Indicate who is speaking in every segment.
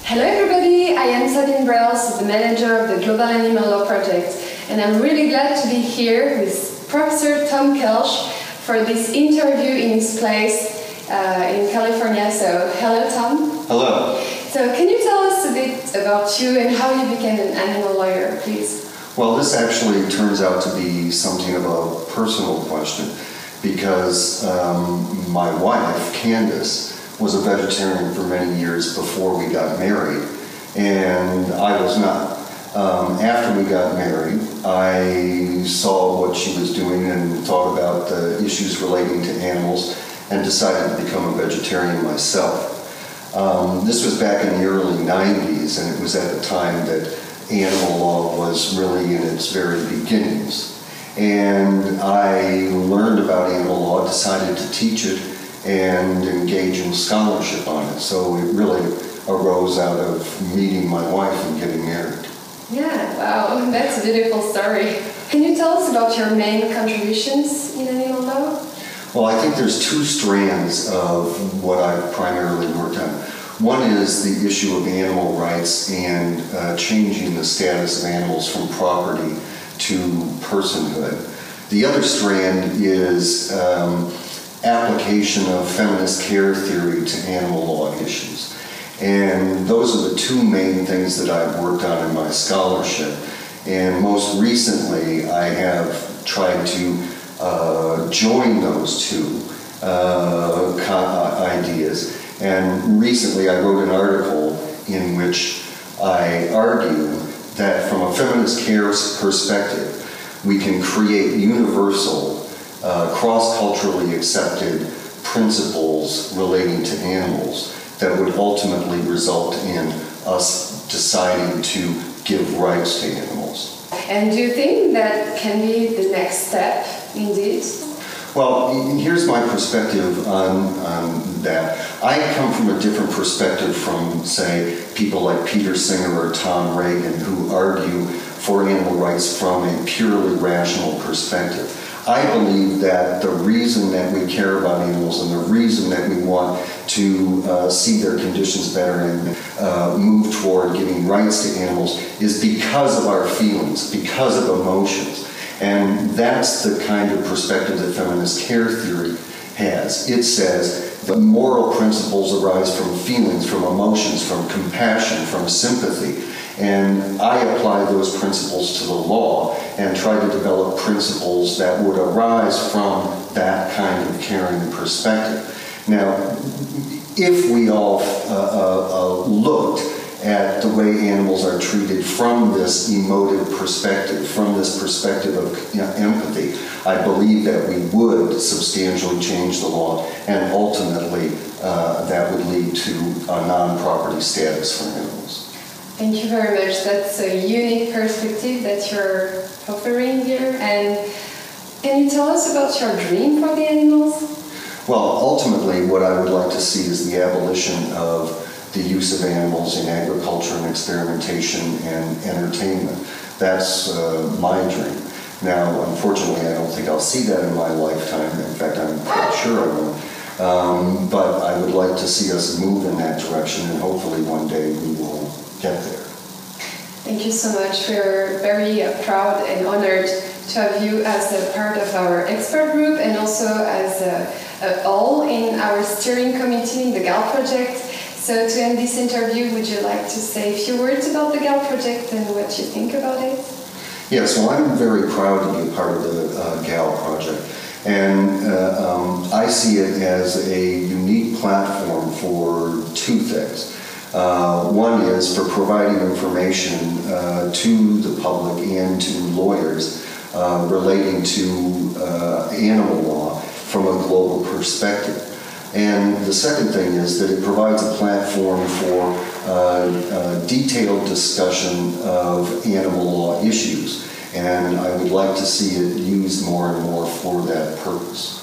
Speaker 1: Hello everybody, I am Sabine Brels, the manager of the Global Animal Law Project, and I'm really glad to be here with Professor Tom Kelsch for this interview in his place in California. So, hello Tom.
Speaker 2: Hello.
Speaker 1: So, can you tell us a bit about you and how you became an animal lawyer, please?
Speaker 2: Well, this actually turns out to be something of a personal question because my wife, Candace, was a vegetarian for many years before we got married, and I was not. After we got married, I saw what she was doing and thought about the issues relating to animals and decided to become a vegetarian myself. This was back in the early 90s, and it was at the time that animal law was really in its very beginnings. And I learned about animal law, decided to teach it, and engage in scholarship on it. So it really arose out of meeting my wife and getting married.
Speaker 1: Yeah, wow, that's a beautiful story. Can you tell us about your main contributions in animal law?
Speaker 2: Well, I think there's two strands of what I've primarily worked on. One is the issue of animal rights and changing the status of animals from property to personhood. The other strand is application of feminist care theory to animal law issues. And those are the two main things that I've worked on in my scholarship. And most recently, I have tried to join those two ideas. And recently, I wrote an article in which I argue that from a feminist care perspective, we can create universal cross-culturally accepted principles relating to animals that would ultimately result in us deciding to give rights to animals.
Speaker 1: And do you think that can be the next step, indeed?
Speaker 2: Well, here's my perspective on that. I come from a different perspective from, say, people like Peter Singer or Tom Reagan, who argue for animal rights from a purely rational perspective. I believe that the reason that we care about animals and the reason that we want to see their conditions better and move toward giving rights to animals is because of our feelings, because of emotions. And that's the kind of perspective that feminist care theory has. It says that moral principles arise from feelings, from emotions, from compassion, from sympathy. And I apply those principles to the law and try to develop principles that would arise from that kind of caring perspective. Now, if we all looked at the way animals are treated from this emotive perspective, from this perspective of empathy, I believe that we would substantially change the law, and ultimately that would lead to a non-property status for animals.
Speaker 1: Thank you very much. That's a unique perspective that you're offering here. And can you tell us about your dream for the animals?
Speaker 2: Well, ultimately, what I would like to see is the abolition of the use of animals in agriculture and experimentation and entertainment. That's my dream. Now, unfortunately, I don't think I'll see that in my lifetime. In fact, I'm pretty sure I won't. But I would like to see us move in that direction, and hopefully one day we will get there.
Speaker 1: Thank you so much. We're very proud and honored to have you as a part of our expert group and also as all in our steering committee in the GAL project. So to end this interview, would you like to say a few words about the GAL project and what you think about it?
Speaker 2: Yes, well, I'm very proud to be a part of the GAL project. And I see it as a unique platform for two things. One is for providing information to the public and to lawyers relating to animal law from a global perspective. And the second thing is that it provides a platform for detailed discussion of animal law issues. And I would like to see it used more and more for that purpose.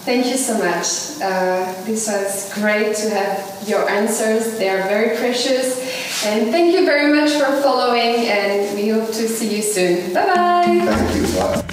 Speaker 1: Thank you so much. This was great to have your answers. They are very precious. And thank you very much for following, and we hope to see you soon. Bye-bye.
Speaker 2: Thank you. Bye.